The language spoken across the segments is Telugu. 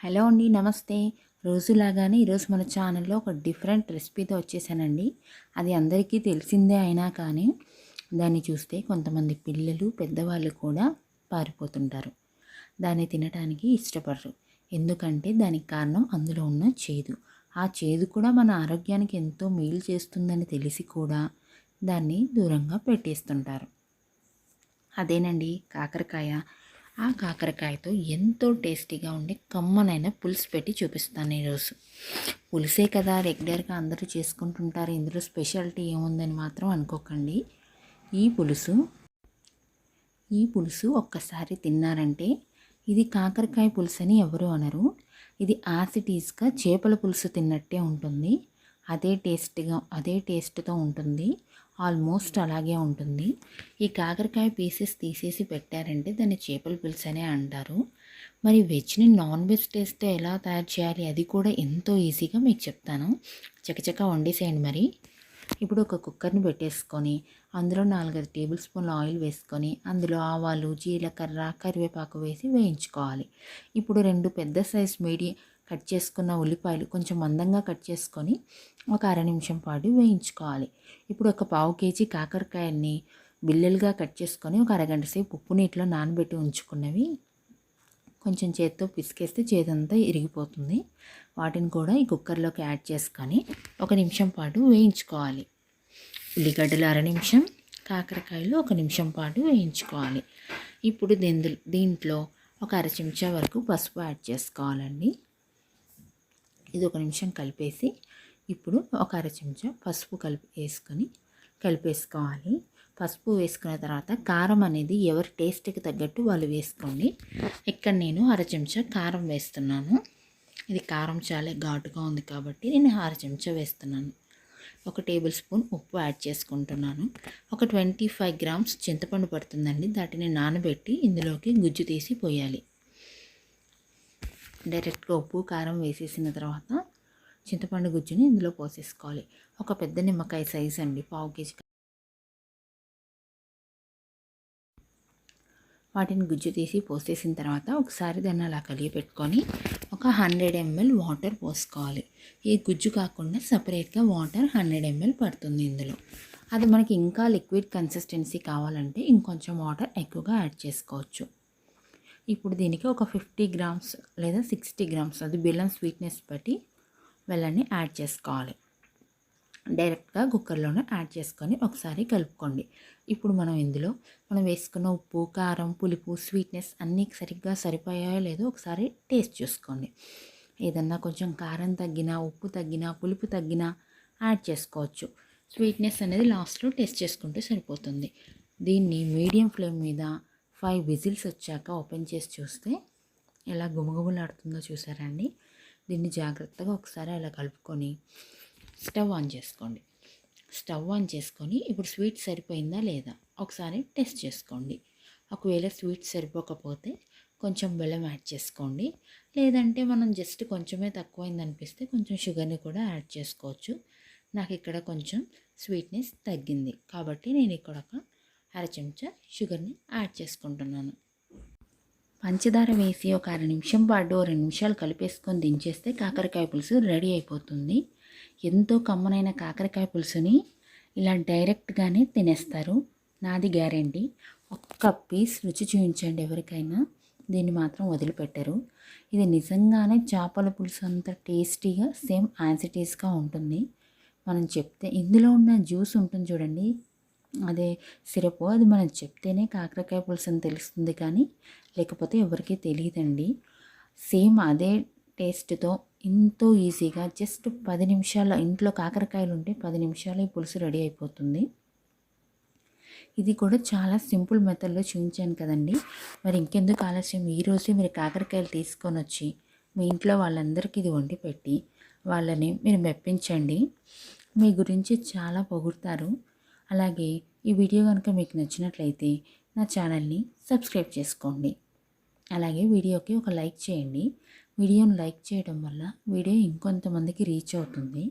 హలో అండి, నమస్తే. రోజులాగానే ఈరోజు మన ఛానల్లో ఒక డిఫరెంట్ రెసిపీతో వచ్చేసానండి. అది అందరికీ తెలిసిందే అయినా కానీ దాన్ని చూస్తే కొంతమంది పిల్లలు పెద్దవాళ్ళు కూడా పారిపోతుంటారు. దాన్ని తినడానికి ఇష్టపడరు. ఎందుకంటే దానికి కారణం అందులో ఉన్న చేదు. ఆ చేదు కూడా మన ఆరోగ్యానికి ఎంతో మేలు చేస్తుందని తెలిసి కూడా దాన్ని దూరంగా పెట్టేస్తుంటారు. అదేనండి కాకరకాయ. ఆ కాకరకాయతో ఎంతో టేస్టీగా ఉండే కమ్మనైన పులుసు పెట్టి చూపిస్తాను ఈరోజు. పులుసే కదా రెగ్యులర్గా అందరూ చేసుకుంటుంటారు, ఇందులో స్పెషాలిటీ ఏముందని మాత్రం అనుకోకండి. ఈ పులుసు ఒక్కసారి తిన్నారంటే ఇది కాకరకాయ పులుసు అని ఎవరు అనరు. ఇది యాసిటీస్గా చేపల పులుసు తిన్నట్టే ఉంటుంది. అదే టేస్ట్తో ఉంటుంది. ఆల్మోస్ట్ అలాగే ఉంటుంది. ఈ కాకరకాయ పీసెస్ తీసేసి పెట్టారంటే దాన్ని చేపల పులుసు అనే అంటారు. మరి వెజ్ని నాన్ వెజ్ టేస్ట్ ఎలా తయారు చేయాలి అది కూడా ఎంతో ఈజీగా మీకు చెప్తాను. చకచకా వండేసేయండి. మరి ఇప్పుడు ఒక కుక్కర్ని పెట్టేసుకొని అందులో 4-5 టేబుల్ స్పూన్ల ఆయిల్ వేసుకొని అందులో ఆవాలు, జీలకర్ర, కరివేపాకు వేసి వేయించుకోవాలి. ఇప్పుడు 2 పెద్ద సైజ్ కట్ చేసుకున్న ఉల్లిపాయలు కొంచెం మందంగా కట్ చేసుకొని ఒక అర నిమిషం పాటు వేయించుకోవాలి. ఇప్పుడు ఒక 1/2 కేజీ కాకరకాయల్ని బిల్లలుగా కట్ చేసుకొని ఒక అరగంట సేపు ఉప్పు నీటిలో నానబెట్టి ఉంచుకున్నవి కొంచెం చేత్తో పిసికేస్తే చేదంతా ఇరిగిపోతుంది. వాటిని కూడా ఈ కుక్కర్లోకి యాడ్ చేసుకొని 1 నిమిషం పాటు వేయించుకోవాలి. ఉల్లిగడ్డలు అర నిమిషం, కాకరకాయలు 1 నిమిషం పాటు వేయించుకోవాలి. ఇప్పుడు దీంట్లో ఒక అర చెంచా వరకు పసుపు యాడ్ చేసుకోవాలండి. ఇది 1 నిమిషం కలిపేసి ఇప్పుడు ఒక అర చెంచా పసుపు కలిపేసుకోవాలి. పసుపు వేసుకున్న తర్వాత కారం అనేది ఎవరి టేస్ట్కి తగ్గట్టు వాళ్ళు వేసుకోండి. ఇక్కడ నేను అర చెంచా కారం వేస్తున్నాను. ఇది కారం చాలా ఘాటుగా ఉంది కాబట్టి నేను అర చెంచా వేస్తున్నాను. 1 టేబుల్ స్పూన్ ఉప్పు యాడ్ చేసుకుంటున్నాను. ఒక 25 గ్రామ్స్ చింతపండు పడుతుందండి. దాటిని నానబెట్టి ఇందులోకి గుజ్జు తీసి పోయాలి. డైరెక్ట్గా ఉప్పు కారం వేసేసిన తర్వాత చింతపండు గుజ్జుని ఇందులో పోసేసుకోవాలి. ఒక పెద్ద నిమ్మకాయ సైజ్ అండి, 1/2 కేజీ. వాటిని గుజ్జు తీసి పోసేసిన తర్వాత ఒకసారి దాన్ని అలా కలిగి పెట్టుకొని ఒక 100 ml వాటర్ పోసుకోవాలి. ఈ గుజ్జు కాకుండా సపరేట్గా వాటర్ 100 ml పడుతుంది ఇందులో. అది మనకి ఇంకా లిక్విడ్ కన్సిస్టెన్సీ కావాలంటే ఇంకొంచెం వాటర్ ఎక్కువగా యాడ్ చేసుకోవచ్చు. ఇప్పుడు దీనికి ఒక 50 గ్రామ్స్ లేదా 60 గ్రామ్స్ అది బెల్లం స్వీట్నెస్ బట్టి బెల్లాన్ని యాడ్ చేసుకోవాలి. డైరెక్ట్గా కుక్కర్లోనే యాడ్ చేసుకొని ఒకసారి కలుపుకోండి. ఇప్పుడు ఇందులో మనం వేసుకున్న ఉప్పు, కారం, పులుపు, స్వీట్నెస్ అన్నీ సరిగ్గా సరిపోయాయో లేదో ఒకసారి టేస్ట్ చూసుకోండి. ఏదన్నా కొంచెం కారం తగ్గినా, ఉప్పు తగ్గినా, పులుపు తగ్గినా యాడ్ చేసుకోవచ్చు. స్వీట్నెస్ అనేది లాస్ట్లో టేస్ట్ చేసుకుంటే సరిపోతుంది. దీన్ని మీడియం ఫ్లేమ్ మీద 5 విజిల్స్ వచ్చాక ఓపెన్ చేసి చూస్తే ఎలా గుమగుమలాడుతుందో చూసారండి. దీన్ని జాగ్రత్తగా ఒకసారి అలా కలుపుకొని స్టవ్ ఆన్ చేసుకొని ఇప్పుడు స్వీట్ సరిపోయిందా లేదా ఒకసారి టెస్ట్ చేసుకోండి. ఒకవేళ స్వీట్ సరిపోకపోతే కొంచెం బెల్లం యాడ్ చేసుకోండి. లేదంటే మనం జస్ట్ కొంచెమే తక్కువైంది అనిపిస్తే కొంచెం షుగర్ని కూడా యాడ్ చేసుకోవచ్చు. నాకు ఇక్కడ కొంచెం స్వీట్నెస్ తగ్గింది కాబట్టి నేను ఇక్కడ ఒక అర చెంచా షుగర్ని యాడ్ చేసుకుంటున్నాను. పంచదార వేసి ఒక అర నిమిషం పాటు 2 నిమిషాలు కలిపేసుకొని దించేస్తే కాకరకాయ పులుసు రెడీ అయిపోతుంది. ఎంతో కమ్మనైన కాకరకాయ పులుసుని ఇలా డైరెక్ట్గానే తినేస్తారు. నాది గ్యారెంటీ. ఒక్క పీస్ రుచి చూపించండి ఎవరికైనా, దీన్ని మాత్రం వదిలిపెట్టరు. ఇది నిజంగానే చేపల పులుసు అంత టేస్టీగా సేమ్ యాసిటీస్గా ఉంటుంది. మనం చెప్తే ఇందులో ఉన్న జ్యూస్ ఉంటుంది చూడండి, అదే సిరప్, అది మనం చెప్తేనే కాకరకాయ పులుసు అని తెలుస్తుంది కానీ లేకపోతే ఎవరికీ తెలియదండి. సేమ్ అదే టేస్ట్తో ఎంతో ఈజీగా జస్ట్ 10 నిమిషాల్లో ఇంట్లో కాకరకాయలు ఉంటే 10 నిమిషాలు ఈ పులుసు రెడీ అయిపోతుంది. ఇది కూడా చాలా సింపుల్ మెథడ్లో చూపించాను కదండి. మరి ఇంకెందుకు ఆలస్యం, ఈరోజే మీరు కాకరకాయలు తీసుకొని వచ్చి మీ ఇంట్లో వాళ్ళందరికీ ఇది వండి పెట్టి వాళ్ళని మీరు మెప్పించండి. మీ గురించి చాలా పొగుడతారు. అలాగే ఈ వీడియో కనుక మీకు నచ్చినట్లయితే నా ఛానల్ని సబ్స్క్రైబ్ చేసుకోండి. అలాగే వీడియోకి ఒక లైక్ చేయండి. వీడియోని లైక్ చేయడం వల్ల వీడియో ఇంకొంతమందికి రీచ్ అవుతుంది.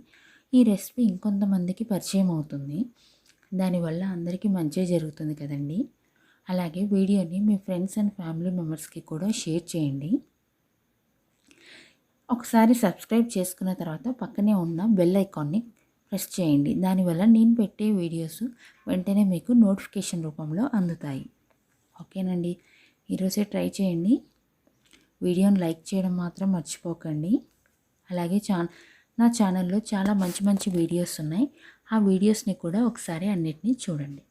ఈ రెసిపీ ఇంకొంతమందికి పరిచయం అవుతుంది. దానివల్ల అందరికీ మంచి జరుగుతుంది కదండి. అలాగే వీడియోని మీ ఫ్రెండ్స్ అండ్ ఫ్యామిలీ మెంబర్స్కి కూడా షేర్ చేయండి. ఒకసారి సబ్స్క్రైబ్ చేసుకున్న తర్వాత పక్కనే ఉన్న బెల్ ఐకాన్ని ప్రెస్ చేయండి. దానివల్ల నేను పెట్టే వీడియోస్ వెంటనే మీకు నోటిఫికేషన్ రూపంలో అందుతాయి. ఓకేనండి, ఈరోజే ట్రై చేయండి. వీడియోని లైక్ చేయడం మాత్రం మర్చిపోకండి. అలాగే నా ఛానల్లో చాలా మంచి మంచి వీడియోస్ ఉన్నాయి. ఆ వీడియోస్ని కూడా ఒకసారి అన్నిటినీ చూడండి.